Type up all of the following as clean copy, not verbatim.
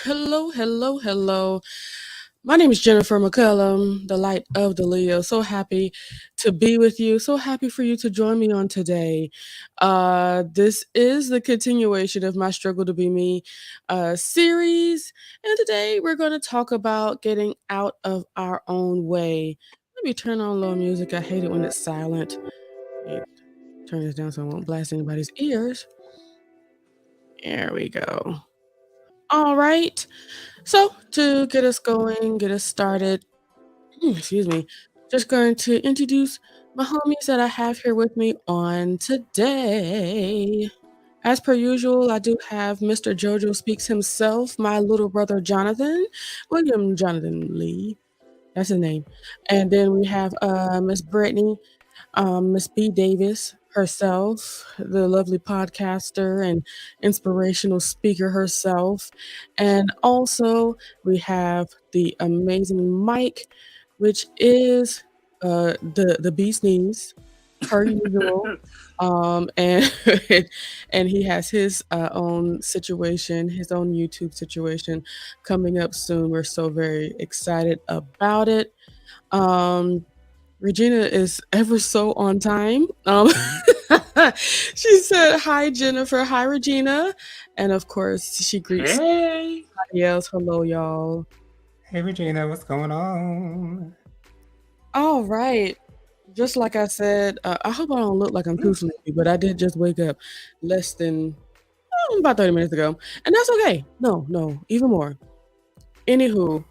Hello, hello, hello. My name is Jennifer McCullum, the light of the Leo. So happy to be with you. So happy for you to join me on today. This is the continuation of my Struggle to Be Me series. And today we're going to talk about getting out of our own way. Let me turn on low music. I hate it when it's silent. Let me turn this down so I won't blast anybody's ears. There we go. All right. So, to get us going, get us started, excuse me, just going to introduce my homies that I have here with me on today. As per usual, I do have Mr. JoJo Speaks himself, my little brother Jonathan, William Jonathan Lee. That's his name. And then we have Miss Brittany, Miss B. Davis herself, the lovely podcaster and inspirational speaker herself. And also, we have the amazing Mike, which is the bee's knees, per usual. And and he has his own situation, his own YouTube situation coming up soon. We're so very excited about it. Um, Regina is ever so on time. She said, "Hi, Jennifer. Hi, Regina." And of course, she greets Hey, everybody else. Hello, y'all. Hey Regina, what's going on? All right. Just like I said, I hope I don't look like I'm too sleepy, but I did just wake up less than about 30 minutes ago. And that's okay. No, no, even more. Anywho,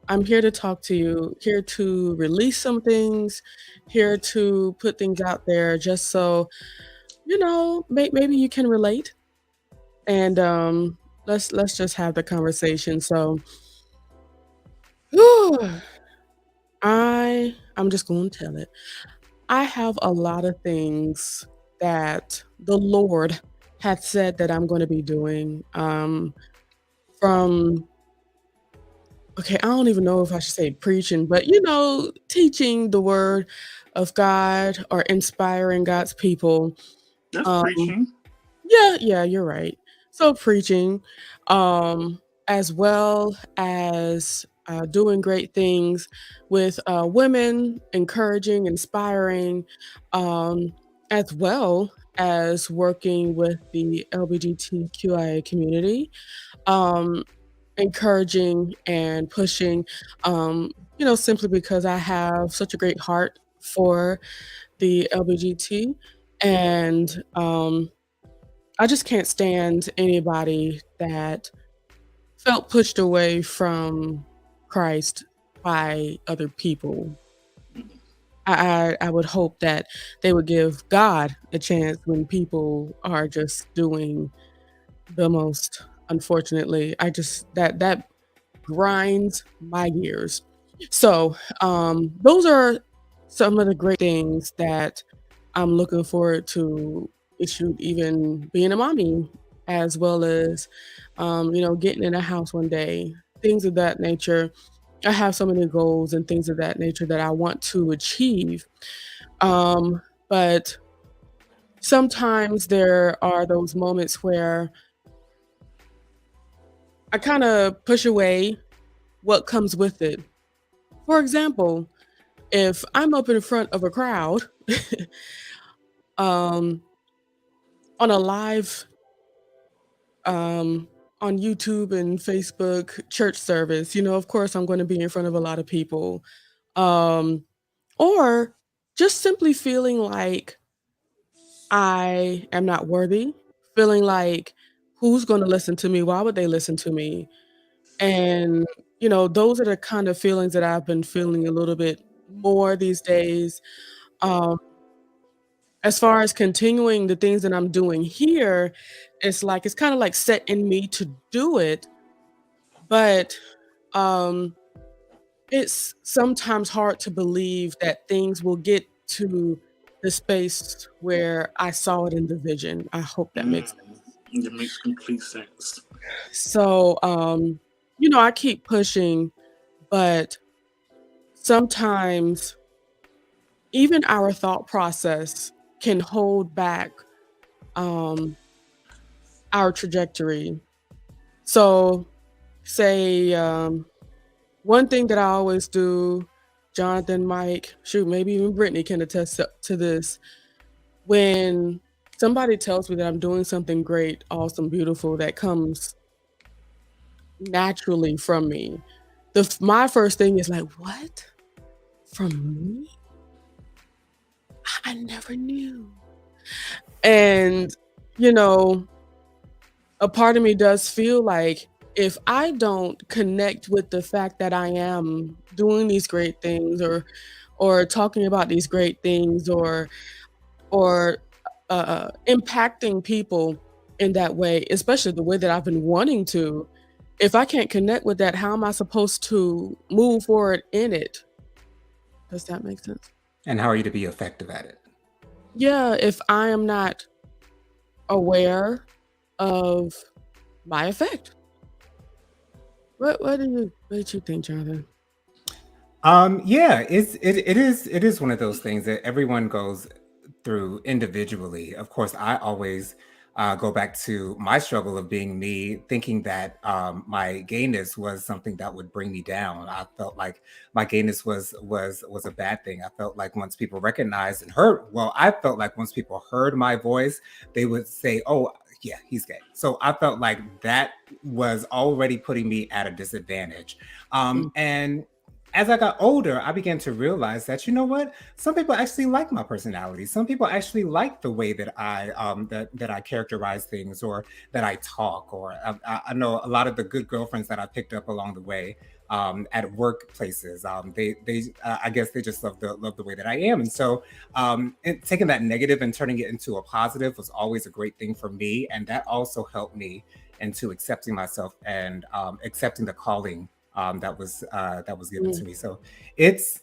I'm here to talk to you, here to release some things, here to put things out there just so maybe you can relate, and let's just have the conversation. So, I'm just going to tell it. I have a lot of things that the Lord had said that I'm going to be doing. From Okay, I don't even know if I should say preaching, but teaching the word of God or inspiring God's people. that's Um, preaching. Yeah, yeah, you're right. So preaching, um, as well as doing great things with women, encouraging, inspiring, um, as well as working with the LGBTQIA community, um, encouraging and pushing, simply because I have such a great heart for the LBGT, and I just can't stand anybody that felt pushed away from Christ by other people. I would hope that they would give God a chance when people are just doing the most. Unfortunately, I just that grinds my gears. So, those are some of the great things that I'm looking forward to issue, even being a mommy, as well as, getting in a house one day, things of that nature. I have so many goals and things of that nature that I want to achieve. But sometimes there are those moments where I kind of push away what comes with it. For example, if I'm up in front of a crowd, um, on a live, um, on YouTube and Facebook church service, of course I'm going to be in front of a lot of people. Um, or just simply feeling like I am not worthy, feeling like who's going to listen to me? Why would they listen to me? And, those are the kind of feelings that I've been feeling a little bit more these days. Um, as far as continuing the things that I'm doing here, it's kinda like set in me to do it, but, um, it's sometimes hard to believe that things will get to the space where I saw it in the vision. I hope that makes Mm, sense. it makes complete sense. So, I keep pushing, but sometimes even our thought process can hold back, um, our trajectory. So, say one thing that I always do, Jonathan, Mike, shoot, maybe even Brittany can attest to this. When somebody tells me that I'm doing something great, awesome, beautiful, that comes naturally from me, my first thing is like, what? From me? I never knew. And, you know, a part of me does feel like if I don't connect with the fact that I am doing these great things or talking about these great things or impacting people in that way, especially the way that I've been wanting to, if I can't connect with that, how am I supposed to move forward in it? Does that make sense? And how are you to be effective at it? Yeah, if I am not aware of my effect. What do you think, Jonathan? Yeah, it is one of those things that everyone goes through individually. Of course, I always go back to my struggle of being me, thinking that my gayness was something that would bring me down. I felt like my gayness was a bad thing. I felt like once people recognized and heard, well, I felt like once people heard my voice, they would say, "Oh, yeah, he's gay." So I felt like that was already putting me at a disadvantage. Mm, And as I got older, I began to realize that, you know what? Some people actually like my personality. Some people actually like the way that that I characterize things or that I talk. Or I know a lot of the good girlfriends that I picked up along the way at workplaces. I guess they just love the way that I am. And so taking that negative and turning it into a positive was always a great thing for me, and that also helped me into accepting myself and accepting the calling that was given mm. to me. So it's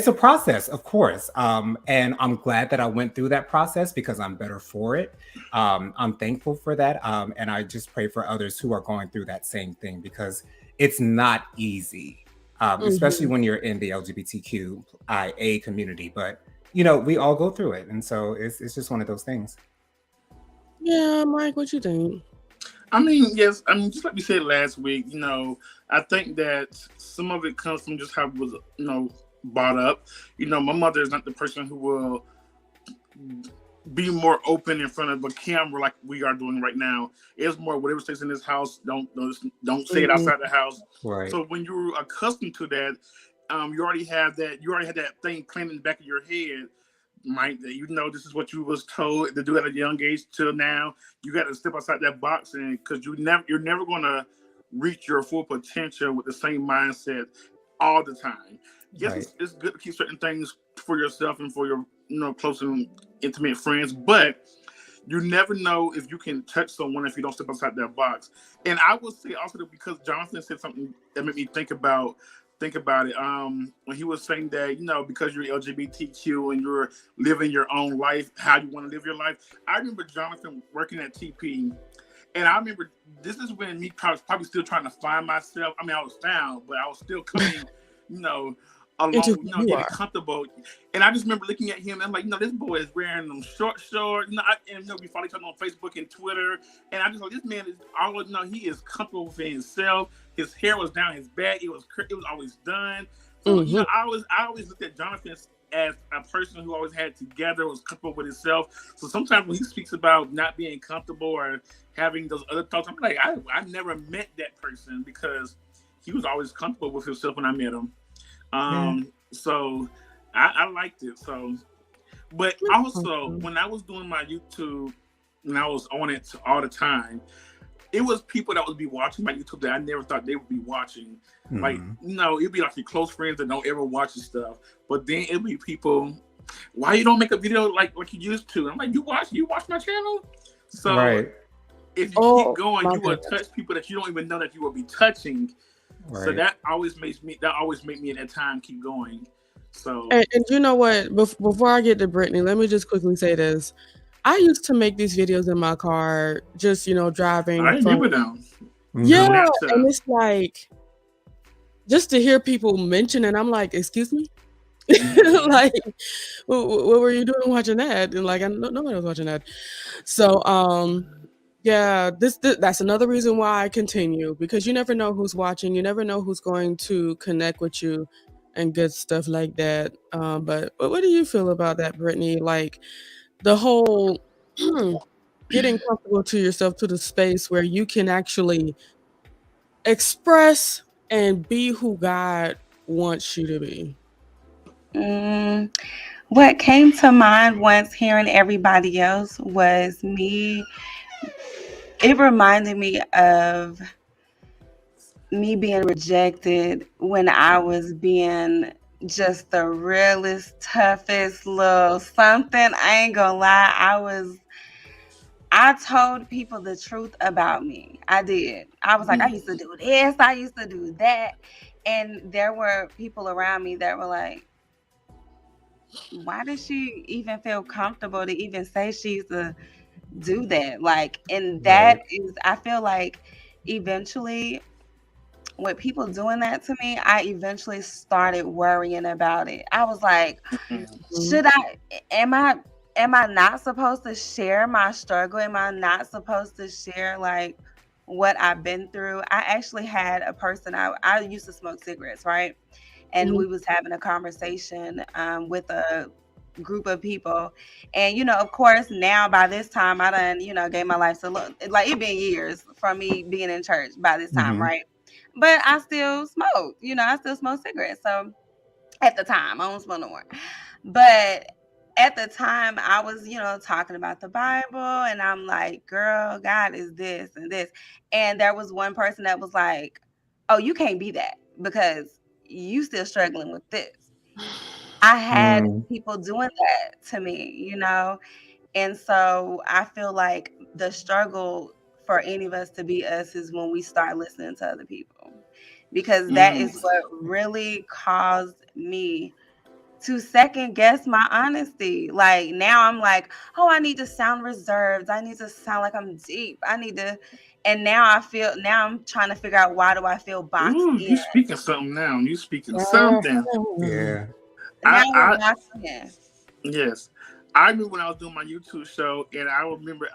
a process, of course, and I'm glad that I went through that process because I'm better for it. I'm thankful for that, and I just pray for others who are going through that same thing because it's not easy, especially Mhm. when you're in the LGBTQIA community. But you know, we all go through it, and so it's just one of those things. Yeah, Mike, what you think? I mean, yes, I mean, just like we said last week, I think that some of it comes from just how it was, brought up. My mother is not the person who will be more open in front of a camera like we are doing right now. It's more whatever stays in this house, don't say it Mhm. outside the house. Right. So when you're accustomed to that, you already had that thing planned in the back of your head, right? That this is what you was told to do at a young age till now. You got to step outside that box, and because you're never gonna reach your full potential with the same mindset all the time. Yes, Right. it's good to keep certain things for yourself and for your close and intimate friends, but you never know if you can touch someone if you don't step outside that box. And I will say also that because Jonathan said something that made me think about it. When he was saying that, because you're LGBTQ and you're living your own life, how you want to live your life. I remember Jonathan working at TP, and I remember this is when me probably still trying to find myself. I mean, I was found, but I was still coming, you know, Into along, who you getting are. comfortable. And I just remember looking at him and I'm like, this boy is wearing them short, we follow each other on Facebook and Twitter. And I just like, this man is always, he is comfortable with himself. His hair was down his back. It was always done. So, Mhm. I always looked at Jonathan as a person who always had it together, was comfortable with himself. So sometimes when he speaks about not being comfortable or having those other thoughts, I'm like, I never met that person because he was always comfortable with himself when I met him. Yeah. So I liked it. So, but That's also awesome. when I was doing my YouTube, when I was on it all the time, it was people that would be watching my YouTube that I never thought they would be watching. Like, Mhm. it'd be like your close friends that don't ever watch your stuff. But then it'd be people, why you don't make a video like you used to? I'm like, you watch my channel? So Right. if you keep Oh going, my you will goodness. touch people that you don't even know that you will be touching. So Right. that always made me at that time keep going. So And you know what? Before I get to Brittany, let me just quickly say this. I used to make these videos in my car, just, I driving from remember them. yeah, The Mhm. and laptop. it's like, just to hear people mention it, I'm like, "Excuse me?" Hmm. Like, what were you doing watching that? And, like, nobody was watching that. So, Yeah, that's another reason why I continue, because you never know who's watching, you never know who's going to connect with you and good stuff like that. But what do you feel about that, Brittany? Like the whole getting comfortable to yourself, to the space where you can actually express and be who God wants you to be. Mm, what came to mind once hearing everybody else was me. It reminded me of me being rejected when I was being just the realest, toughest little something. I ain't gonna lie. I told people the truth about me. I did. I was like, I used to do this, I used to do that. And there were people around me that were like, why does she even feel comfortable to even say she used to do that? Like, and that is, I feel like eventually with people doing that to me, I eventually started worrying about it. I was like, Mhm. should I, am I not supposed to share my struggle? Am I not supposed to share like what I've been through? I actually had a person, I used to smoke cigarettes, right? And Mhm. we was having a conversation with a group of people. And, of course, now by this time, I done, gave my life to look like it been years from me being in church by this time, Hmm. right? But I still smoke, I still smoke cigarettes. So at the time, I don't smoke no more. But at the time, I was, talking about the Bible, and I'm like, girl, God is this and this. And there was one person that was like, oh, you can't be that because you still struggling with this. I had Mm. people doing that to me, and so I feel like the struggle for any of us to be us is when we start listening to other people, because that is what really caused me to second guess my honesty. Like now I'm like, oh, I need to sound reserved. I need to sound like I'm deep. And now I'm trying to figure out, why do I feel boxed Ooh, in? you speaking something now. You speaking Yeah. something. Yeah. Now I we're boxed in. Yes. I remember when I was doing my YouTube show, and I remember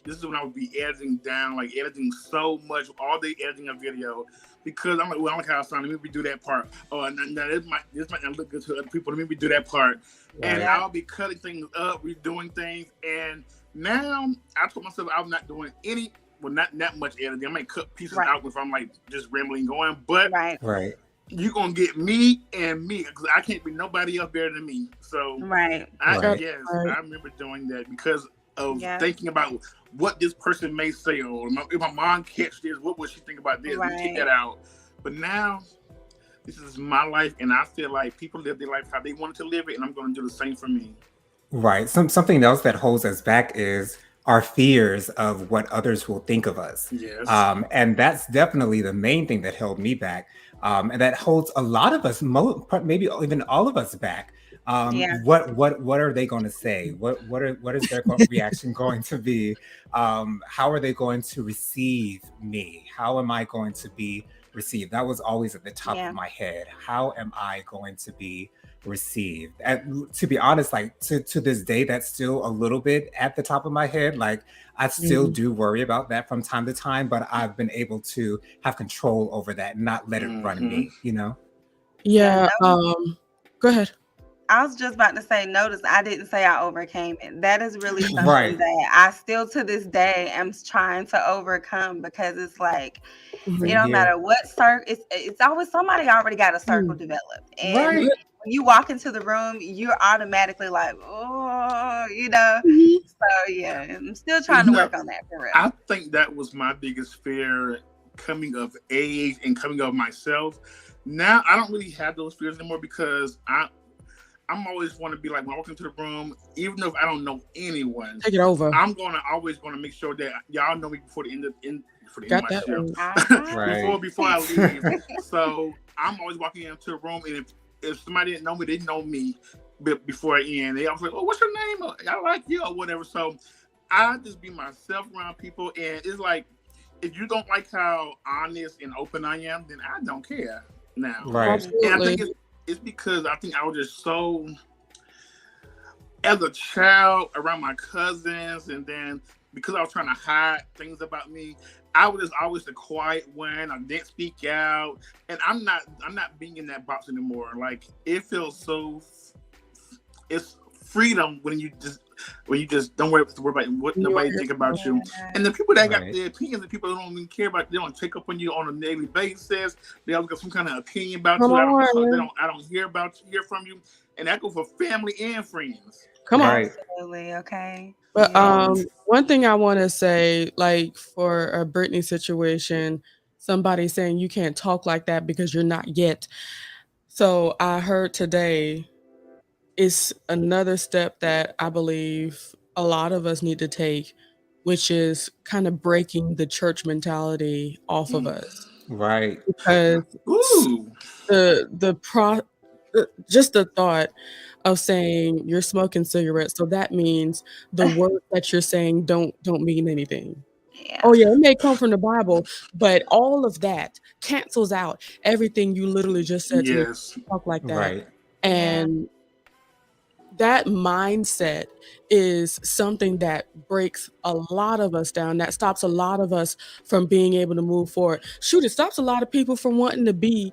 this is when I would be editing down, like editing so much, all the editing of video, because I'm like, well, I'm like, how I sound, let me do that part. Oh, now this might not look good to other people, let me do that part. And Right. Yeah. I'll be cutting things up, redoing things. And now I told myself I'm not doing not that much editing. I might cut pieces Right. out if I'm like just rambling going, but Right. Right. you're gonna get me and me because I can't be nobody else better than me. So Right. Right. yes, Right. I remember doing that because of Yeah. thinking about what this person may say, or if my mom catch this, what would she think about this? Let me take that Right. out. But now this is my life, and I feel like people live their life how they wanted to live it, and I'm going to do the same for me. Right. Something else that holds us back is our fears of what others will think of us. Yes. And that's definitely the main thing that held me back. And that holds a lot of us, maybe even all of us back. Yeah. What are they going to say? What is their reaction going to be? How are they going to receive me? How am I going to be received? That was always at the top Yeah. of my head. How am I going to be received? And to be honest, like to this day, that's still a little bit at the top of my head. Like I still Mhm. do worry about that from time to time, but I've been able to have control over that and not let it run Mm-hmm. me, you know? Yeah. Yeah. Go ahead. I was just about to say, notice I didn't say I overcame it. That is really something Right. that I still to this day am trying to overcome, because it's like, it Mhm. Same don't here. matter what circle, it's always somebody already got a circle Mm. developed. And Right. when you walk into the room, you're automatically like, oh, Mhm. So yeah, I'm still trying You to know, work on that for real. I think that was my biggest fear coming of age and coming of myself. Now I don't really have those fears anymore because I'm always want to be like when I walk into the room, even if I don't know anyone, Take it over. I'm always gonna make sure that y'all know me before the end of Got my that shift. right. Right. before I leave. So I'm always walking into the room, and if somebody didn't know me, they know me before I end. They always like, "Oh, what's your name? I like you," or whatever. So I just be myself around people, and it's like if you don't like how honest and open I am, then I don't care now. Right. And I Absolutely. think it's because I think I was just so as a child around my cousins, and then because I was trying to hide things about me, I was just always the quiet one. I didn't speak out, and I'm not being in that box anymore. Like it feels so. It's freedom when you just don't worry about what nobody think about you. And the people that got Right. their opinions, the people that don't even care about, they don't check up on you on a daily basis. They always got some kind of opinion about Come you. on. I don't hear from you, and that goes for family and friends. Come on. Right. Absolutely. Okay. But Yeah. one thing I want to say, like for a Britney situation, somebody saying you can't talk like that because you're not yet. So I heard today is another step that I believe a lot of us need to take, which is kind of breaking the church mentality off of us. Right. Because Ooh, the pro just the thought of saying you're smoking cigarettes, so that means the words that you're saying don't mean anything. Yeah. Oh yeah, it may come from the Bible, but all of that cancels out everything you literally just said to me. yes, Talk like that. Right. Yeah. And that mindset is something that breaks a lot of us down, that stops a lot of us from being able to move forward. Shoot, it stops a lot of people from wanting to be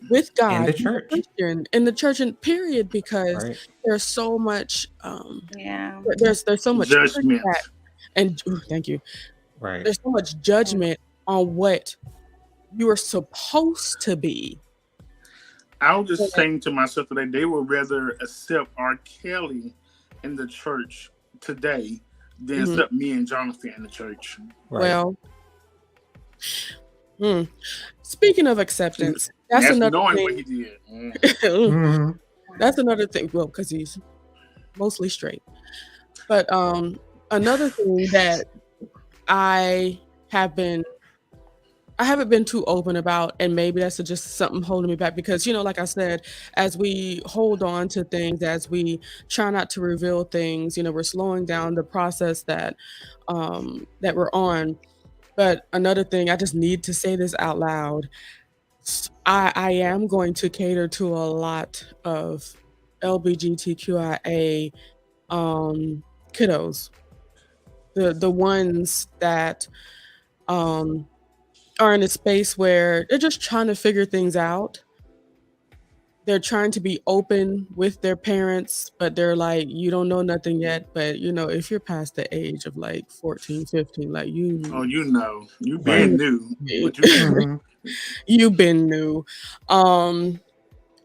with In God, the be a church. Christian, in the church and period, because Right. there's so much, Yeah. there's so much judgment. pushback and ooh, thank you. Right. There's so much judgment on what you are supposed to be. I was just that- saying to myself today, they would rather accept R. Kelly in the church today than Mhm. accept me and Jonathan in the church. Right. Well, speaking of acceptance, that's That's another knowing what he thing. did. Mhm. That's another thing. Well, because he's mostly straight. But another thing that I haven't been too open about, and maybe that's just something holding me back because, like I said, as we hold on to things, as we try not to reveal things, we're slowing down the process that we're on. But another thing, I just need to say this out loud. I am going to cater to a lot of LGBTQIA kiddos, the ones that um, are in a space where they're just trying to figure things out. They're trying to be open with their parents, but they're like, you don't know nothing yet. But if you're past the age of like 14, 15, like Oh, you you've Right. been new, but Mhm. you've been new.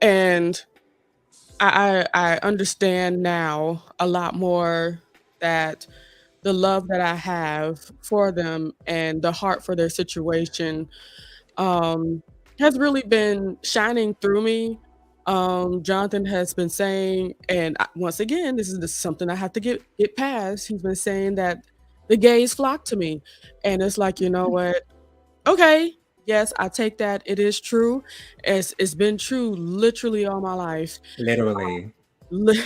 And I understand now a lot more that the love that I have for them and the heart for their situation has really been shining through me. Jonathan has been saying, and once again, this is something I have to get past. He's been saying that the gays flock to me, and it's like, you know what? Okay, yes, I take that. It is true. It's been true literally all my life. Literally. Li-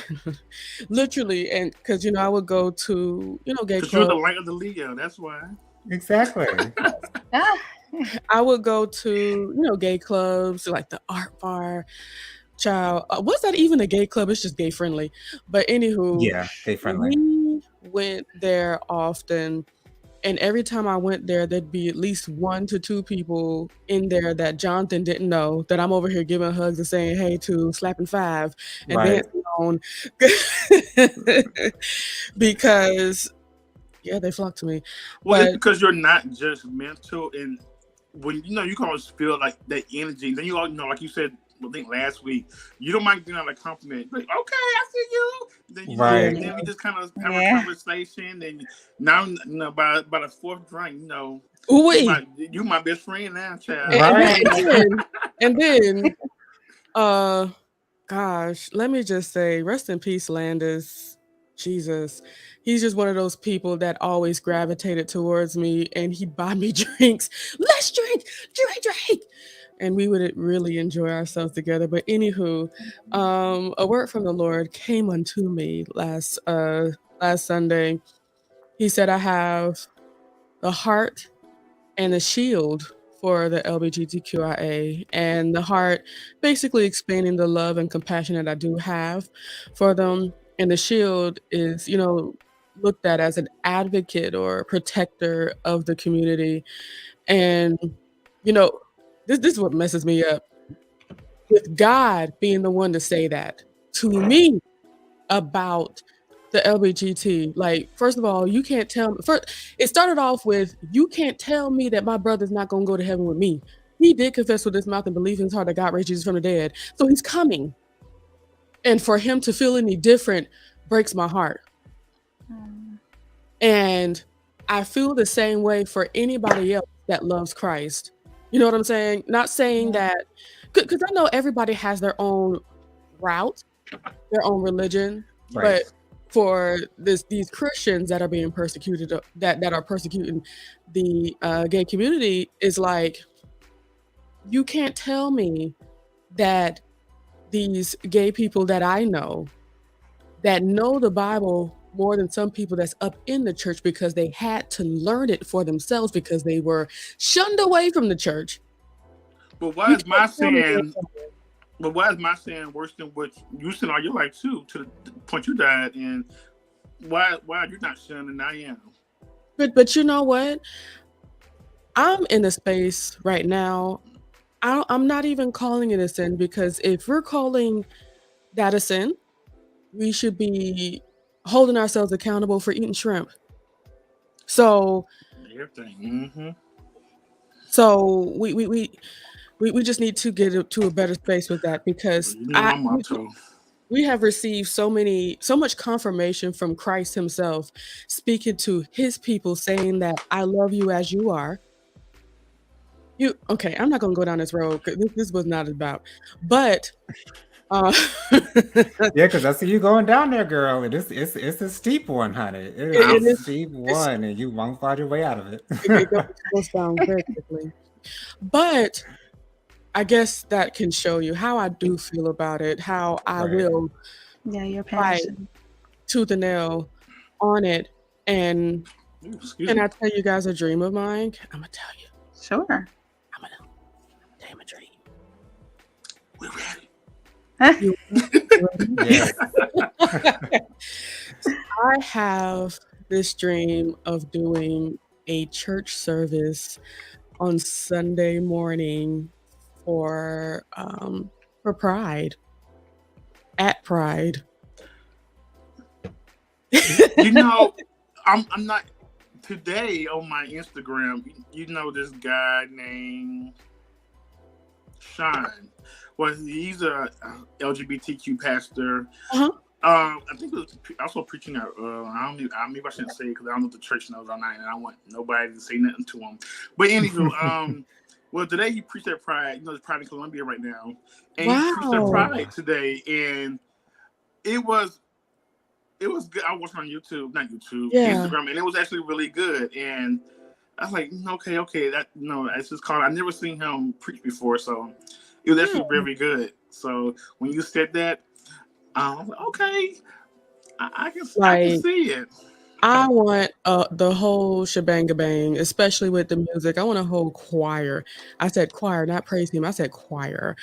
Literally, and because I would go to gay because you're the clubs. light of the Leo. That's why. Exactly. Ah, I would go to gay clubs like the Art Bar. Child, was that even a gay club? It's just gay friendly. But anywho, Yeah. They friendly. we went there often, and every time I went there, there'd be at least 1 to 2 people in there that Jonathan didn't know that I'm over here giving hugs and saying hey to, slapping 5 and Right. dancing on because they flock to me. Well, it's But because you're not judgmental, and when you can always feel like that energy. Then you all like you said, I think last week, you don't mind giving out a compliment. Like, okay, I see you. Then Right. then we just kind of have a Yeah. conversation, and now by the 4th drink, ooh-wee. you my best friend now, child. Right. And then, gosh, let me just say, rest in peace, Landis. Jesus, he's just one of those people that always gravitated towards me, and he'd buy me drinks. Let's drink, drink, and we would really enjoy ourselves together. But anywho, a word from the Lord came unto me last Sunday. He said, I have the heart and a shield for the LGBTQIA, and the heart basically explaining the love and compassion that I do have for them. and the shield is, looked at as an advocate or protector of the community. And, you know, this is what messes me up. With God being the one to say that to me about the LBGT, like, first of all, you can't tell me. First, it started off with, you can't tell me that my brother's not going to go to heaven with me. He did confess with his mouth and believe in his heart that God raised Jesus from the dead. So he's coming. And for him to feel any different breaks my heart. And I feel the same way for anybody else that loves Christ. You know what I'm saying? Not saying that, because I know everybody has their own route, their own religion, Right. but for these Christians that are being persecuted, that are persecuting the gay community, is like, you can't tell me that these gay people that I know, that know the Bible more than some people that's up in the church because they had to learn it for themselves because they were shunned away from the church. But why is my sin? But why is my sin worse than what you sin all your life too? To the point you died, and why are you not shunned and I am? But you know what? I'm in a space right now. I'm not even calling it a sin, because if we're calling that a sin, we should be holding ourselves accountable for eating shrimp. So Everything. So we just need to get to a better space with that, because You know my motto. we have received so much confirmation from Christ himself, speaking to his people, saying that I love you as you are. Okay, I'm not gonna go down this road, 'cause this was not about, but Yeah, because I see you going down there, girl, and it's a steep one, honey. It it is a is steep one, and you won't find your way out of it. it goes down very quickly. But I guess that can show you how I do feel about it, how I Right. will Yeah, your fight passion. tooth and nail on it. And Excuse can me. I tell you guys a dream of mine? I'm gonna tell you. Sure. I'm gonna tell you my dream. We're ready. You Yes. I have this dream of doing a church service on Sunday morning for Pride, at Pride. You know, I'm not today on my Instagram. You know this guy named Sean. Well, he's a LGBTQ pastor. Uh-huh. I think it was also preaching at. Maybe I shouldn't say it because I don't know if the church knows all night, and I don't want nobody to say nothing to him. But anywho, well, today he preached at Pride. You know, there's Pride in Columbia right now, and he preached at Wow. Pride today, and it was good. I watched it on YouTube, not YouTube, Yeah. Instagram, and it was actually really good. And I was like, okay, it's just called. I've never seen him preach before, so it was actually very good. So when you said that, I was like, okay, I can see it. I want the whole shebang bang, especially with the music. I want a whole choir. I said choir, not praise team. I said choir.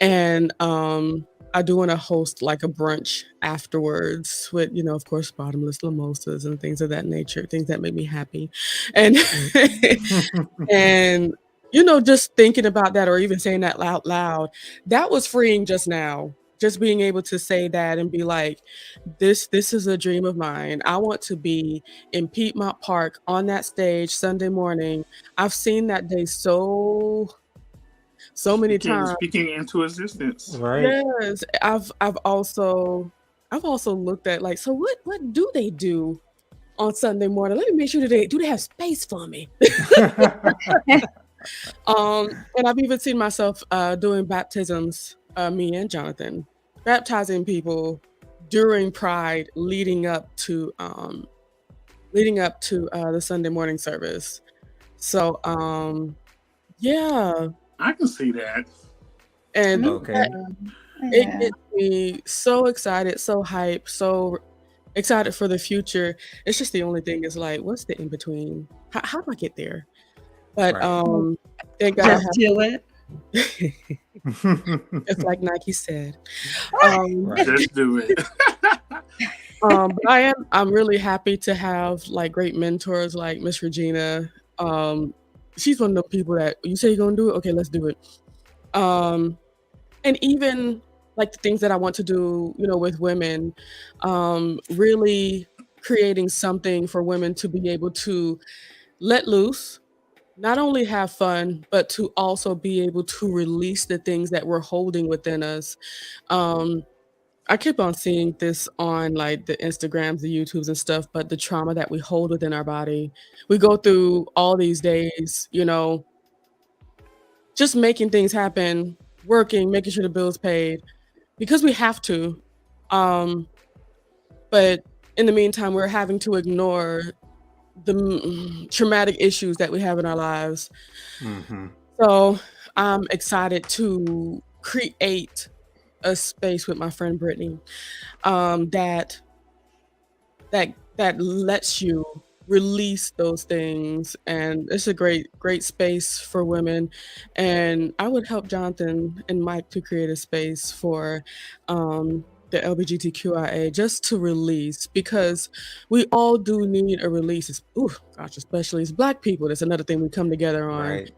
And I do want to host like a brunch afterwards with, of course, bottomless mimosas and things of that nature, things that make me happy. And and just thinking about that, or even saying that out loud, that was freeing just now. Just being able to say that and be like, this is a dream of mine. I want to be in Piedmont Park on that stage Sunday morning. I've seen that day so many times. Speaking into existence. Right. Yes, I've also looked at, like, so what do they do on Sunday morning? Let me make sure do they have space for me? And I've even seen myself doing baptisms, me and Jonathan, baptizing people during Pride, leading up to the Sunday morning service. So yeah, I can see that. and Okay. it Yeah. gets me so excited, so hyped, so excited for the future. It's just the only thing is like, what's the in between? How do I get there? But Right. thank God I Just have do it. Just like Nike said. Um, Right. Just do it. but I'm really happy to have like great mentors like Miss Regina. She's one of the people that you say you're gonna do it, okay, let's do it. Um, and even like the things that I want to do, with women, really creating something for women to be able to let loose, not only have fun, but to also be able to release the things that we're holding within us. Um, I keep on seeing this on like the Instagrams, the YouTubes and stuff, but the trauma that we hold within our body. We go through all these days, just making things happen, working, making sure the bills paid because we have to. Um, but in the meantime, we're having to ignore the traumatic issues that we have in our lives. Mm-hmm. So I'm excited to create a space with my friend Brittany that lets you release those things, and it's a great space for women. And I would help Jonathan and Mike to create a space for the LGBTQIA just to release, because we all do need a release. Especially as Black people, that's another thing we come together on. Right.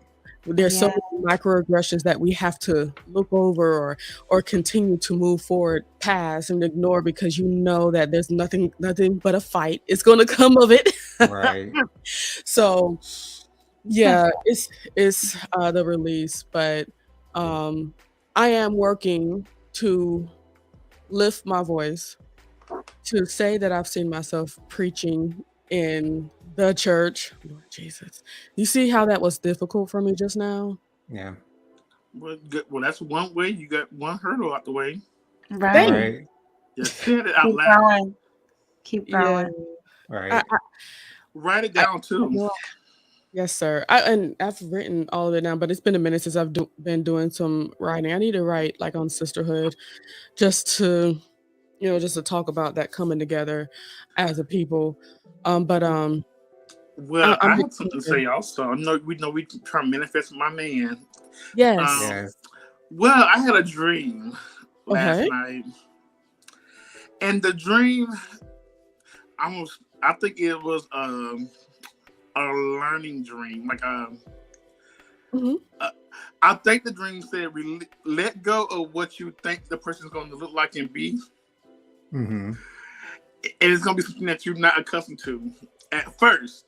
There's so Yeah. many microaggressions that we have to look over or continue to move forward past and ignore, because that there's nothing but a fight is going to come of it. Right. So yeah, it's the release, but I am working to lift my voice, to say that I've seen myself preaching in the church. Lord Jesus. You see how that was difficult for me just now? Yeah. Well, good. Well, that's one way. You got one hurdle out the way. Right. Right. Just said it out Keep loud. going. Keep Yeah. going. Right. Write it down too. Yes, sir. I've written all of it now, but it's been a minute since I've been doing some writing. I need to write like on sisterhood, just to talk about that coming together as a people. But Well, I I'm have something to say also. We know we try to manifest my man. yes. Yes. Well, I had a dream last Okay. night, and the dream, I think it was a learning dream. Like Mhm. I think the dream said, let go of what you think the person's going to look like and be, Mm-hmm. and it's going to be something that you're not accustomed to at first.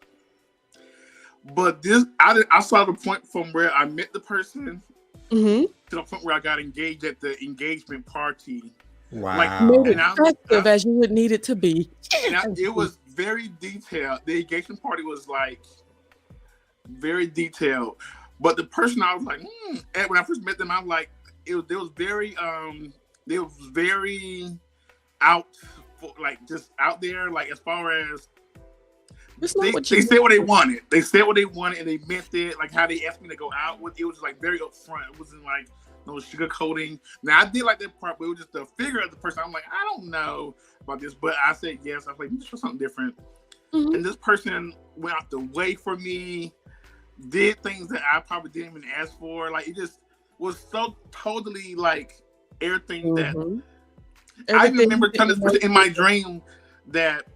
But I saw the point from where I met the person Mhm. to the point where I got engaged at the engagement party. Wow. Made it And I'm- effective as you would need it to be. And it was very detailed. The engagement party was like very detailed. But the person I was like, and when I first met them, I was like, they was very out for, like, just out there, like, as far as It's not they what you said what they wanted. They said what they wanted and they meant it. Like how they asked me to go out with it was like very upfront. It wasn't like no sugarcoating. Now I did like that part, but it was just the figure of the person. I'm like, I don't know about this, but I said yes. I was like, this was something different. Mhm. And this person went out the way for me, did things that I probably didn't even ask for. Like it just was so totally like everything that Mhm. I even Everything remember that telling this you person in my dream that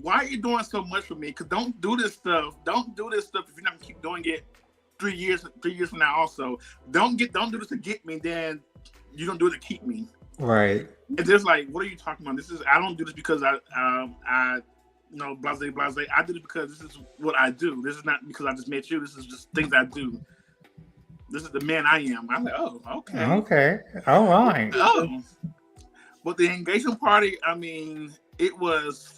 why are you doing so much for me? Because don't do this stuff. Don't do this stuff if you're not gonna keep doing it 3 years from now. Also, don't do this to get me. Then you don't do it to keep me. Right. And just like, what are you talking about? I don't do this because I blase. I do it because this is what I do. This is not because I just met you. This is just things I do. This is the man I am. I'm like, oh, okay. Okay. All right. Oh, but the engagement party, I mean, it was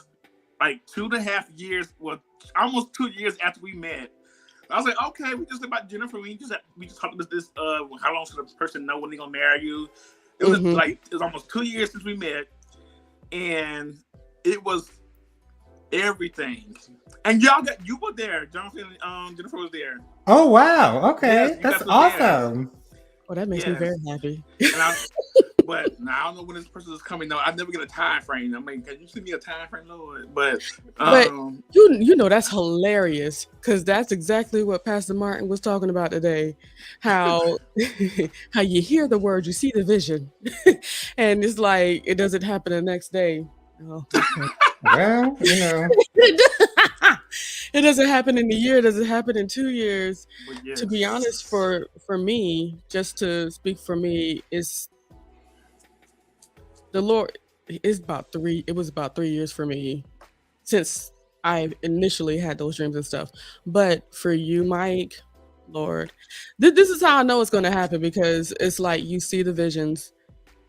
like 2.5 years, well, almost 2 years after we met. I was like, okay, we just about Jennifer. We just talked about this. How long should a person know when they're gonna marry you? It was it was almost 2 years since we met, and it was everything. And you were there, Jonathan. Jennifer was there. Oh wow. Okay. Yes, you That's guys were there. awesome. Oh, that makes me very happy. But now I don't know when this person is coming. No, I never get a time frame. I mean, can you send me a time frame, Lord? But But you know that's hilarious because that's exactly what Pastor Martin was talking about today. How how you hear the word, you see the vision, and it's like it doesn't happen the next day. Oh, okay. Well, you know, It doesn't happen in a year. It doesn't happen in 2 years. but yes. To be honest, for me, just to speak for me, is the Lord is about 3. It was about 3 years for me since I initially had those dreams and stuff. But for you, Mike, Lord, this is how I know it's going to happen because it's like you see the visions,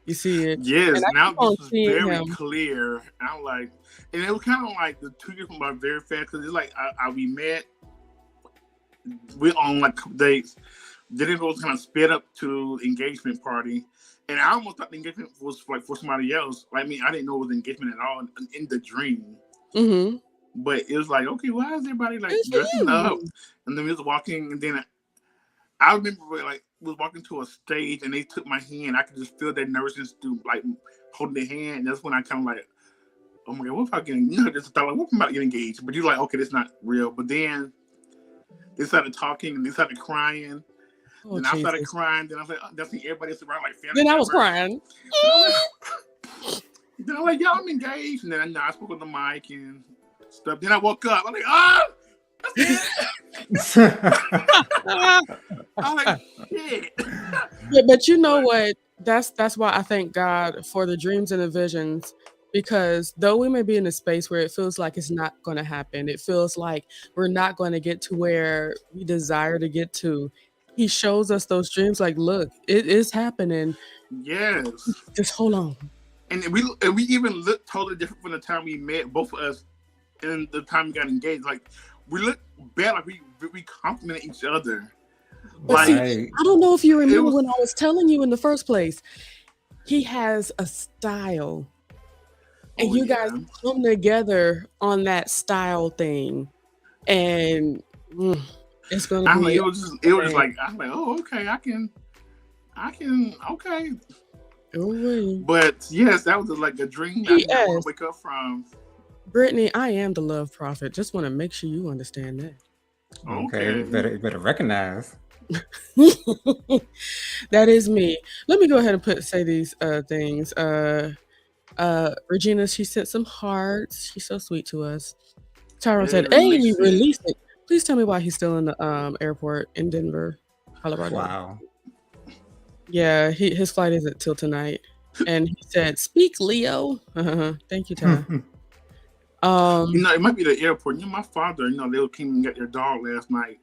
you see it. Yes, And I now keep on this is seeing very him. clear. I'm like, and it was kind of like the 2 years went by very fast because it's like we met, we on like couple dates, then it was kind of sped up to engagement party, and I almost thought the engagement was like for somebody else. Like me, I didn't know it was engagement at all in the dream. Mm-hmm. But it was like, okay, why is everybody like It's dressing up? you. And then we was walking, and then I remember like was walking to a stage, and they took my hand. I could just feel their nervousness through like holding their hand. And that's when I kind of like, oh my god, what if I get, just thought like, what if I'm about to get engaged? But you're like, okay, that's not real. But then they started talking, and they started crying. Oh, Then I started Jesus. crying. Then I was like, that's when everybody else around like family. Then I was members. crying. Then I'm like, yeah, I'm engaged. And then I spoke on the mic and stuff. Then I woke up. I'm like, ah, that's it. I'm like, shit. But you know But what? That's why I thank God for the dreams and the visions. Because though we may be in a space where it feels like it's not going to happen, it feels like we're not going to get to where we desire to get to. He shows us those dreams like, look, it is happening. yes. Just hold on. And we even looked totally different from the time we met, both of us, and the time we got engaged. Like we looked better. Like we complimented each other. But see, right. I don't know if you It remember was when I was telling you in the first place, he has a style. And oh you guys yeah. come together on that style thing. And it's going to I'm like be it was just like I'm like, oh okay, I can okay. ooh-wee. But yes, that was like a dream I did not want P.S. to wake up from. Brittany, I am the love prophet. Just want to make sure you understand that. Okay, Okay. better recognize. That is me. Let me go ahead and say these things. Regina, she sent some hearts. She's so sweet to us. Tyrone said, Very "Hey, makes release sense. it." Please tell me why he's still in the airport in Denver, Colorado. Wow. Yeah, his flight isn't till tonight. And he said, "Speak, Leo." Thank you, Ty. It might be the airport. My father, they came and got their dog last night,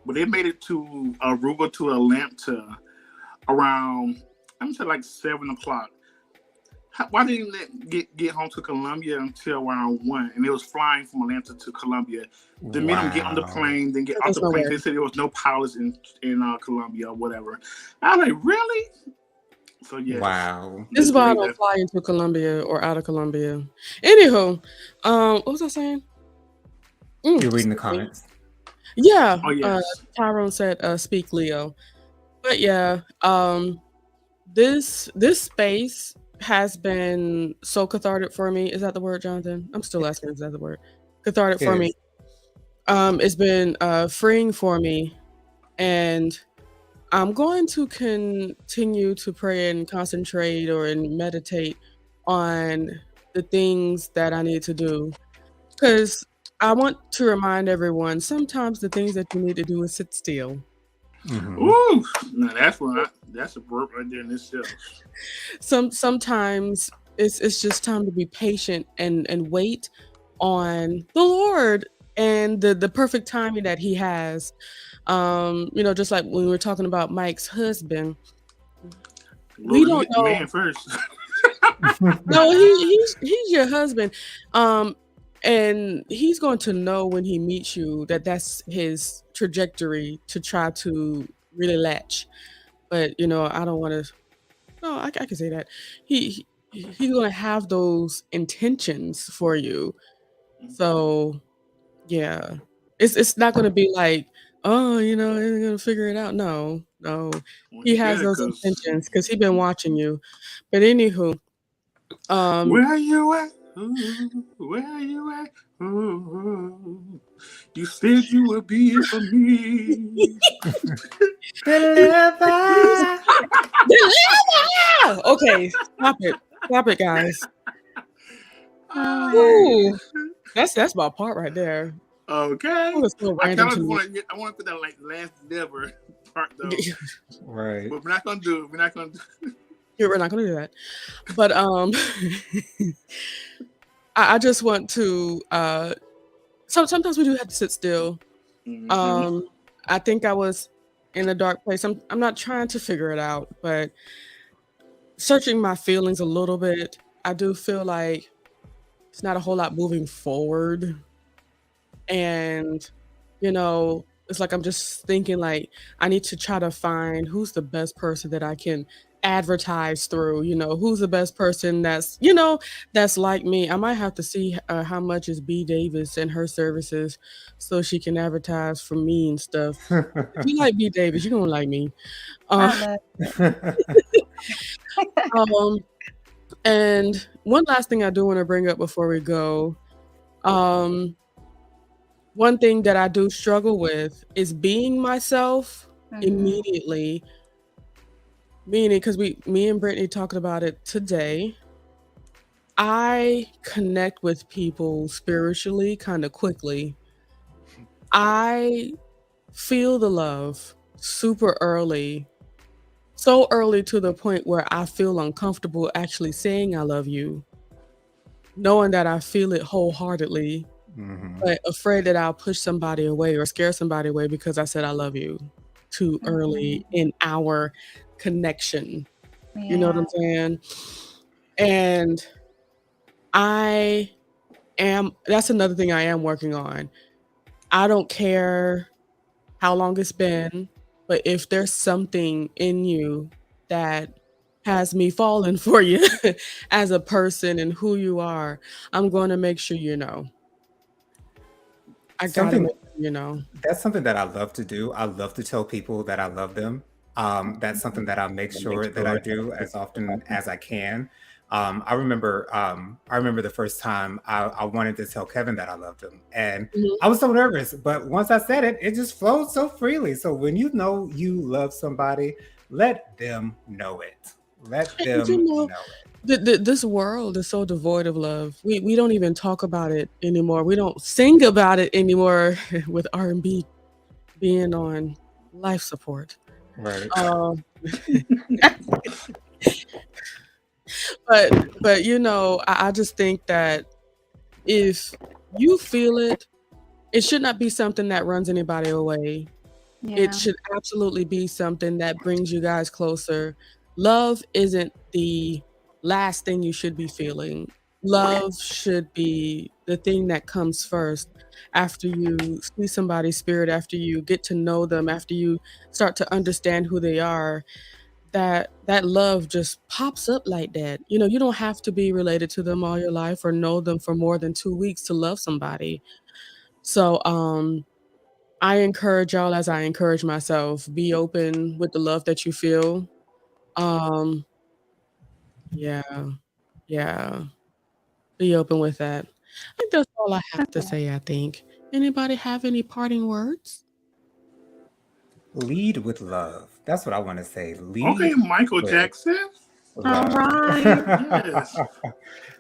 but they made it to Aruba to Atlanta around I'm saying like 7:00. Why didn't they get home to Columbia until around 1? And it was flying from Atlanta to Columbia. They made them get on the Wow. plane, then get off There's the no plane. way. They said there was no pilots in Columbia or whatever. I'm like, really? So yes, Wow. This is just why I believe don't that. fly into Columbia or out of Columbia. Anywho, what was I saying? You're reading the Excuse me. comments. Yeah, Oh yes. Tyrone said, "Speak, Leo." But yeah, this space has been so cathartic for me. Is that the word, Jonathan? I'm still asking, is that the word? Cathartic It for me. is. It's been freeing for me, and I'm going to continue to pray and concentrate and meditate on the things that I need to do. Because I want to remind everyone, sometimes the things that you need to do is sit still. Mhm. Ooh, now that's a burp right there in itself. Sometimes it's just time to be patient and wait on the Lord and the perfect timing that He has. Just like when we were talking about Mike's husband, we Lord, don't hit the know. man first. No, he's your husband, and he's going to know when he meets you that that's his trajectory to try to really latch. But I don't want to. No, I can say that he's going to have those intentions for you. So yeah, it's not going to be like, oh, you know, he's gonna figure it out. No, no, Well, he you has better, those cause intentions because he been watching you. But anywho, where you at? Ooh, where you at? Ooh, you said you would be here for me. Deliver. okay, stop it, guys. Oh, Ooh, that's my part right there. okay. That was so I random kind to of me. I want to put that like last never part though, Right. but we're not gonna do it. We're not gonna do it. Yeah, we're not gonna do that. But I just want to sometimes we do have to sit still. Mhm. I think I was in a dark place. I'm not trying to figure it out, but searching my feelings a little bit, I do feel like it's not a whole lot moving forward. And, you know, it's like I'm just thinking like I need to try to find who's the best person that I can advertise through, you know, who's the best person that's, you know, that's like me. I might have to see how much is B Davis and her services so she can advertise for me and stuff. If you like B Davis, you're gonna like me. Uh, I love um, and one last thing I do want to bring up before we go. Um, one thing that I do struggle with is being myself immediately. Meaning, because me and Brittany talked about it today. I connect with people spiritually kind of quickly. I feel the love super early, so early to the point where I feel uncomfortable actually saying I love you, knowing that I feel it wholeheartedly, Mhm. but afraid that I'll push somebody away or scare somebody away because I said I love you too early in our connection. You know what I'm saying? And that's another thing I am working on. I don't care how long it's been, but if there's something in you that has me falling for you as a person and who you are, I'm going to make sure you know. I got to Something make sure you know. That's something that I love to do. I love to tell people that I love them. That's something that I make sure that I do as often as I can. I remember the first time I wanted to tell Kevin that I loved him, and Mhm. I was so nervous. But once I said it, it just flowed so freely. So when you know you love somebody, let them know it. Let And you them know, know it. this world is so devoid of love. We don't even talk about it anymore. We don't sing about it anymore with R&B being on life support. Right. Um, but you know, I just think that if you feel it, it should not be something that runs anybody away. It should absolutely be something that brings you guys closer. Love isn't the last thing you should be feeling. Love should be the thing that comes first after you see somebody's spirit, after you get to know them, after you start to understand who they are. That love just pops up like that. You know, you don't have to be related to them all your life or know them for more than 2 weeks to love somebody. So, I encourage y'all as I encourage myself, be open with the love that you feel. Um, yeah, yeah, be open with that. I think that's all I have to say, I think. Anybody have any parting words? Lead with love. That's what I want to say. Okay, Lead Michael with Jackson. All love. right. Yes.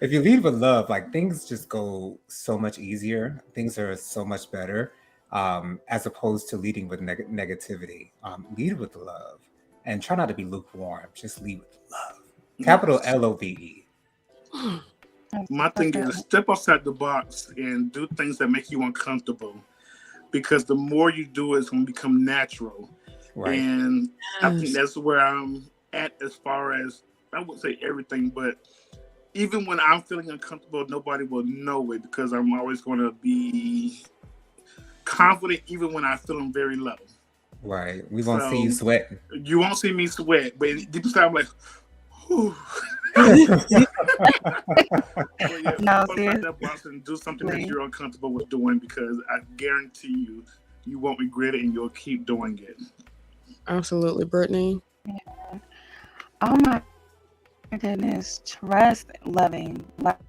If you lead with love, like things just go so much easier. Things are so much better, as opposed to leading with negativity. Lead with love and try not to be lukewarm. Just lead with love. Capital Yes. LOVE. My thing is step outside the box and do things that make you uncomfortable. Because the more you do it, it's going to become natural. Right. And I think Yes. that's where I'm at as far as, I would say everything, but even when I'm feeling uncomfortable, nobody will know it because I'm always going to be confident even when I feel I'm very low. Right. We won't see you So sweating. you won't see me sweat, but deep inside I'm like, whew. But yeah, No, step outside that box and do something that seriously. you're uncomfortable with doing because I guarantee you you won't regret it, and you'll keep doing it. Absolutely, Brittany. Oh my goodness. Trust loving. Like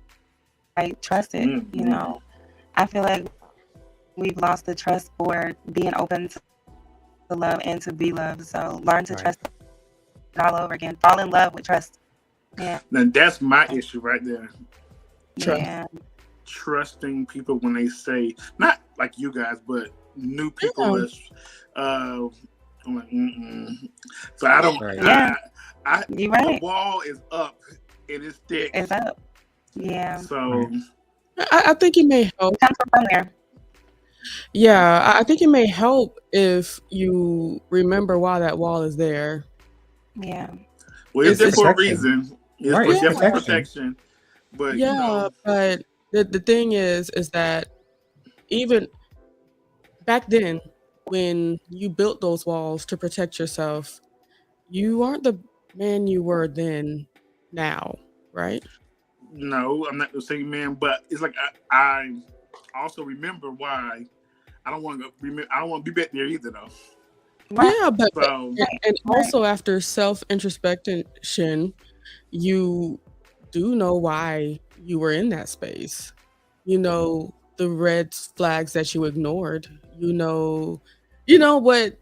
trust it. Mhm. You know, I feel like we've lost the trust for being open to love and to be loved. So learn to Right. trust it all over again. Fall in love with trust. Yeah. Now that's my issue right there. Trust. Yeah. Trusting people when they say, not like you guys, but new people. Yeah. That's, I'm like, mm-mm. So I don't. Right. Yeah. I You're the right. wall is up and it's thick. It's up. Yeah. So I think it may help. It comes from somewhere. Yeah, I think it may help if you remember why that wall is there. Yeah. well, it's It's there it's for a protection. reason. It's Right, for it's definitely protection. protection. But you yeah, know, but the thing is that even back then, when you built those walls to protect yourself, you aren't the man you were then now, right? no, I'm not the same man. But it's like I also remember why I don't want to remember. I don't want to be back there either, though. Right. Yeah, but So and Right. also after self-introspection, you do know why you were in that space. You know the red flags that you ignored. You know what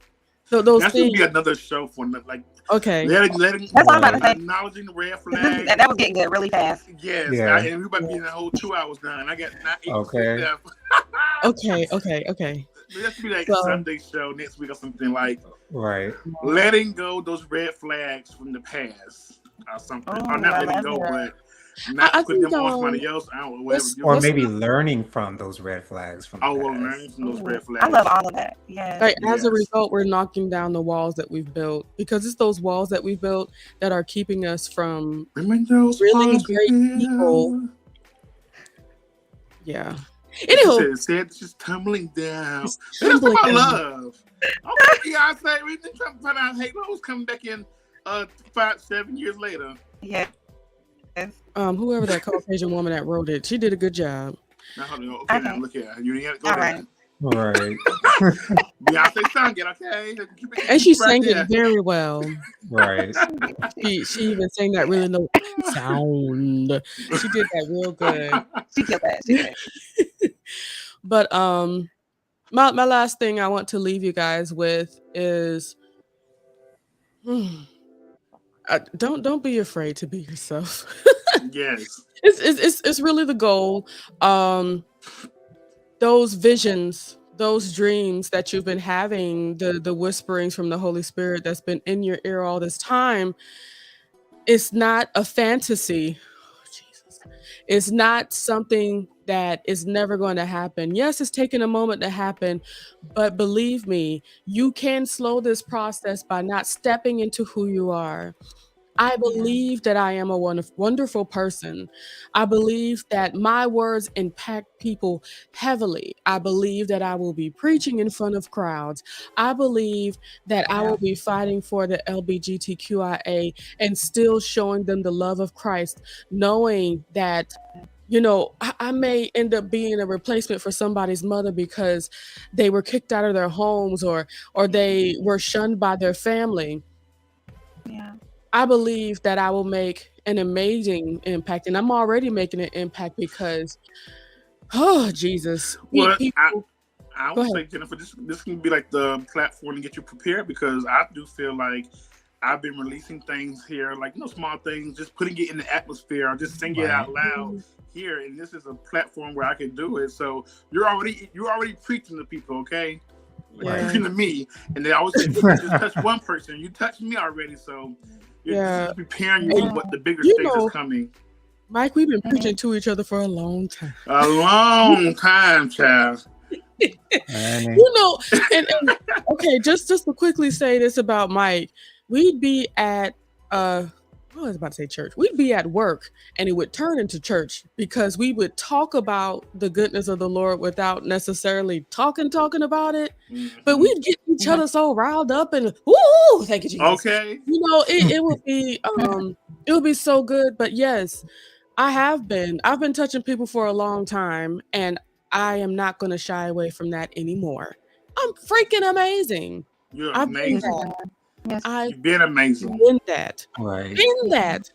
those that should things. be another show for like Okay. letting That's what I'm about to Right. say. acknowledging the red 'Cause flags. that was getting good really fast. Yes, Yeah. and we about to be in the whole 2 hours now, and I got not 8 Okay. left. Okay. That should be like So Sunday show next week or something like Right. letting go those red flags from the past or something, or Oh, not I letting love go, that. but not I putting think them on somebody else. I don't know, whatever. let's Or let's maybe learning from those red flags from the Oh, well, past. learning from those Ooh, red I love flags. all of that. Yes. like as a Yes. result, we're knocking down the walls that we've built because it's those walls that we've built that are keeping us from Remember those really walls great people. built? Yeah. She Anywho, said it's just tumbling down. it's Let's talk tumbling about down. love. Okay, Beyonce, we didn't find out Halo's coming back in 5-7 years later. Yes. Whoever that Caucasian woman that wrote it, she did a good job. Now, hold on. Okay, now Okay. look here. You ain't got to go All there. right. Right. Beyonce sang it, okay? Keep it And she right sang there. it very well. Right. She even sang that really low sound. She did that real good. She killed that. She did. But my last thing I want to leave you guys with is don't be afraid to be yourself. Yes. It's really the goal. Those visions, those dreams that you've been having, the whisperings from the Holy Spirit that's been in your ear all this time, it's not a fantasy. Oh, Jesus. It's not something that is never going to happen. Yes, it's taking a moment to happen, but believe me, you can slow this process by not stepping into who you are. I Yeah. believe that I am a wonderful person. I believe that my words impact people heavily. I believe that I will be preaching in front of crowds. I believe that I Yeah. will be fighting for the LGBTQIA and still showing them the love of Christ, knowing that I may end up being a replacement for somebody's mother because they were kicked out of their homes or they were shunned by their family. Yeah. I believe that I will make an amazing impact, and I'm already making an impact because, oh Jesus, Well, people. I Go would ahead. say, Jennifer, this can be like the platform to get you prepared, because I do feel like I've been releasing things here, like small things, just putting it in the atmosphere, or just singing it out loud here, and this is a platform where I can do it. So you're already preaching to people, okay? Like, Yeah. preaching to me, and they always say, "You just touch one person, you touched me already." So you're Yeah. just preparing you for what the bigger You stage know- is coming. Mike, we've been preaching to each other for a long time. A long time, child. Honey. And okay, just to quickly say this about Mike, we'd be at I was about to say church. We'd be at work and it would turn into church because we would talk about the goodness of the Lord without necessarily talking about it. But we'd get each other so riled up and woo, thank you, Jesus. Okay. It would be so good. But yes, I've been touching people for a long time, and I am not going to shy away from that anymore. I'm freaking amazing. You're I've been amazing. that. Yes. I've You've been amazing. been that. Right. Been that.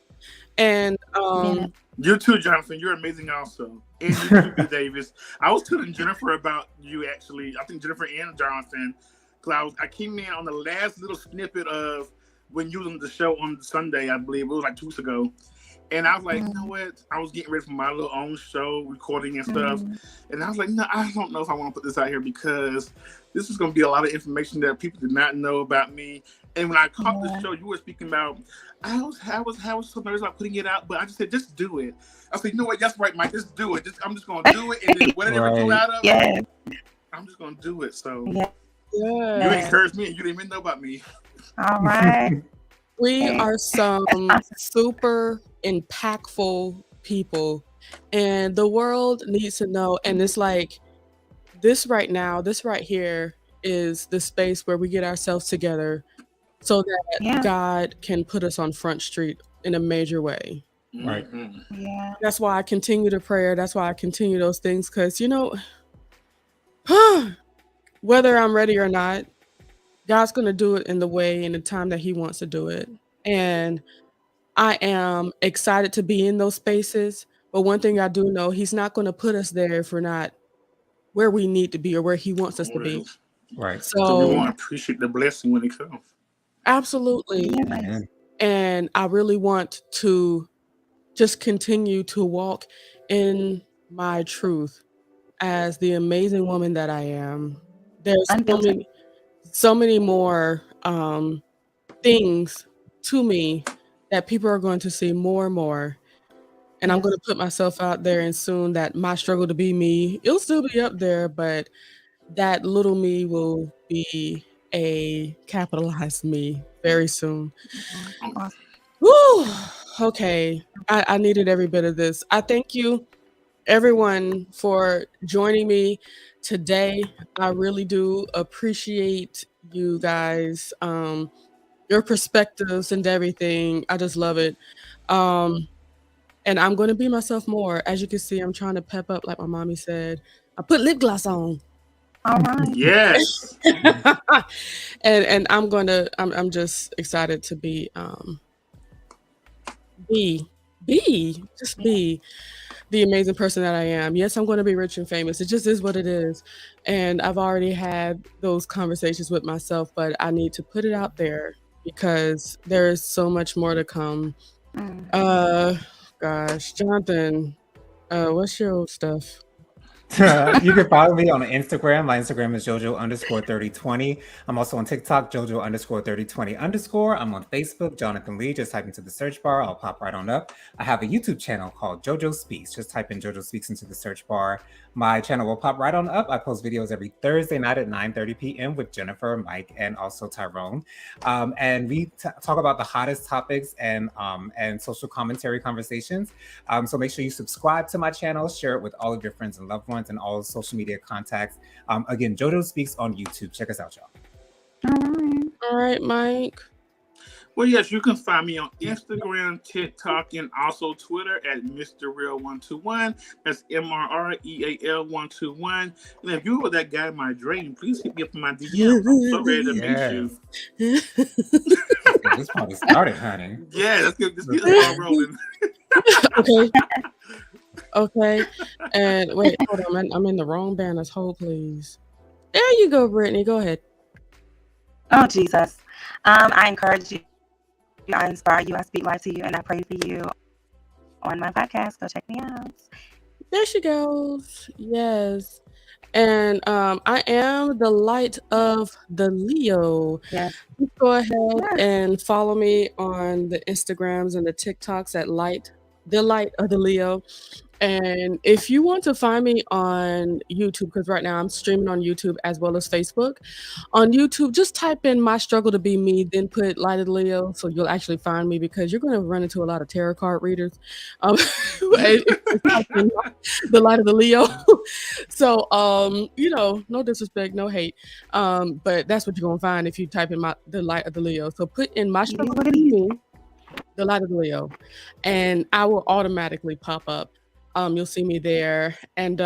And Yeah. You too, Jonathan. You're amazing also. And you too, B. Davis. I was telling Jennifer about you actually. I think Jennifer and Jonathan. Because I came in on the last little snippet of when you was on the show on Sunday, I believe. It was like 2 weeks ago. And I was like, you know what? I was getting ready for my little own show, recording and stuff. And I was like, no, I don't know if I want to put this out here because this is going to be a lot of information that people did not know about me. And when I caught the show, you were speaking about, I was so nervous about putting it out, but I just said, just do it. I said, you know what? That's right, Mike. Just do it. I'm just going to do it. And then whatever comes out of it, I'm just going to do it. So you encouraged me and you didn't even know about me. All right. we are some super impactful people, and the world needs to know. And it's like this right now, this right here is the space where we get ourselves together so that God can put us on Front Street in a major way. Right. Yeah. That's why I continue to pray. That's why I continue those things, because whether I'm ready or not, God's going to do it in the way and the time that he wants to do it. And I am excited to be in those spaces. But one thing I do know, he's not going to put us there if we're not where we need to be or where he wants us to be. Right. So we want to appreciate the blessing when it comes. Absolutely. Yeah. And I really want to just continue to walk in my truth as the amazing woman that I am. There's so many more things to me that people are going to see more and more. And I'm going to put myself out there, and soon that my struggle to be me, it'll still be up there, but that little me will be a capitalized me very soon. Woo! Okay. I needed every bit of this. I thank you, everyone, for joining me today. I really do appreciate you guys, your perspectives and everything. I just love it. And I'm going to be myself more. As you can see, I'm trying to pep up, like my mommy said. I put lip gloss on. All right. Yes. and I'm just excited to be the amazing person that I am. Yes, I'm going to be rich and famous. It just is what it is. And I've already had those conversations with myself, but I need to put it out there because there is so much more to come. Gosh, Jonathan, what's your stuff? You can follow me on Instagram. My Instagram is JoJo_3020. I'm also on TikTok, JoJo_3020_. I'm on Facebook, Jonathan Lee. Just type into the search bar. I'll pop right on up. I have a YouTube channel called JoJo Speaks. Just type in JoJo Speaks into the search bar. My channel will pop right on up. I post videos every Thursday night at 9:30 p.m. with Jennifer, Mike, and also Tyrone. And we talk about the hottest topics and social commentary conversations. So make sure you subscribe to my channel, share it with all of your friends and loved ones, and all social media contacts. Again, JoJo Speaks on YouTube. Check us out, y'all. All right, Mike. Well, yes, you can find me on Instagram, TikTok, and also Twitter at Mr. Real121. That's MRREAL121. And if you were that guy in my dream, please hit me up in my DM. I'm so ready to meet you. This party started, honey. Yeah, let's get this ball rolling. Okay. And wait, hold on. I'm in the wrong banners. Hold, please. There you go, Brittany. Go ahead. Oh, Jesus. I encourage you. I inspire you. I speak life to you. And I pray for you on my podcast. Go check me out. There she goes. Yes. And I am the light of the Leo. Yes. Just go ahead and follow me on the Instagrams and the TikToks at the light of the Leo. And if you want to find me on YouTube, because right now I'm streaming on YouTube as well as Facebook. On YouTube, just type in My Struggle to Be Me, then put Light of the Leo, so you'll actually find me, because you're going to run into a lot of tarot card readers. The Light of the Leo. So, no disrespect, no hate. But that's what you're going to find if you type in the Light of the Leo. So put in My Struggle to Be Me, the Light of the Leo, and I will automatically pop up. You'll see me there. And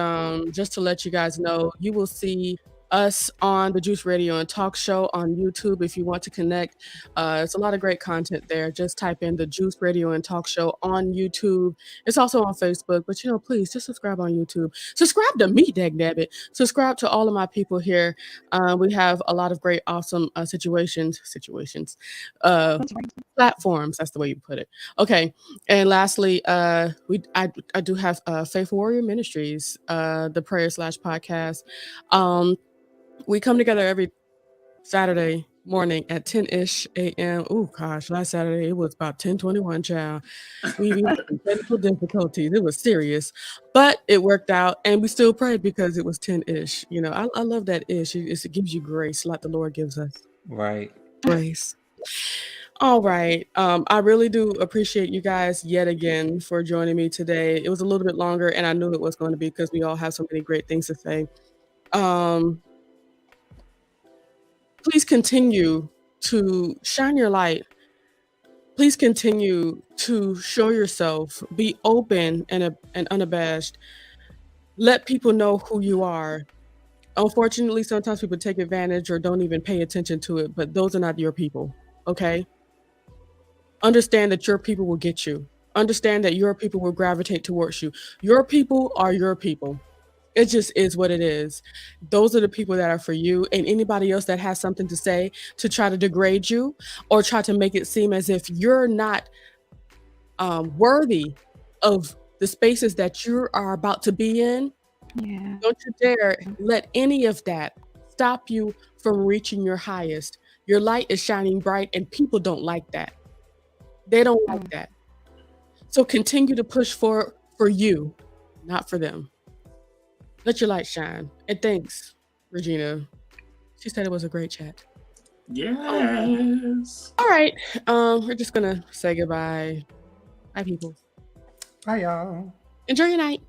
just to let you guys know, you will see us on the Juice Radio and Talk Show on YouTube if you want to connect. It's a lot of great content there. Just type in the Juice Radio and Talk Show on YouTube. It's also on Facebook, but please just subscribe on YouTube. Subscribe to me, dagnabbit. Subscribe to all of my people here. We have a lot of great, awesome platforms. That's the way you put it. Okay, and lastly, I do have Faith Warrior Ministries, the prayer/podcast. We come together every Saturday morning at 10-ish a.m. Oh gosh, last Saturday it was about 10:21, child. We had some technical difficulties. It was serious, but it worked out, and we still prayed because it was 10-ish. I love that ish. It gives you grace, like the Lord gives us. Right. Grace. All right. I really do appreciate you guys yet again for joining me today. It was a little bit longer, and I knew it was going to be because we all have so many great things to say. Please continue to shine your light. Please continue to show yourself. Be open and unabashed. Let people know who you are. Unfortunately, sometimes people take advantage or don't even pay attention to it, but those are not your people, okay? Understand that your people will get you. Understand that your people will gravitate towards you. Your people are your people. It just is what it is. Those are the people that are for you, and anybody else that has something to say to try to degrade you or try to make it seem as if you're not worthy of the spaces that you are about to be in. Yeah. Don't you dare let any of that stop you from reaching your highest. Your light is shining bright, and people don't like that. They don't like that. So continue to push for you, not for them. Let your light shine. And thanks, Regina. She said it was a great chat. Yes. All right. We're just gonna say goodbye. Bye, people. Bye, y'all. Enjoy your night.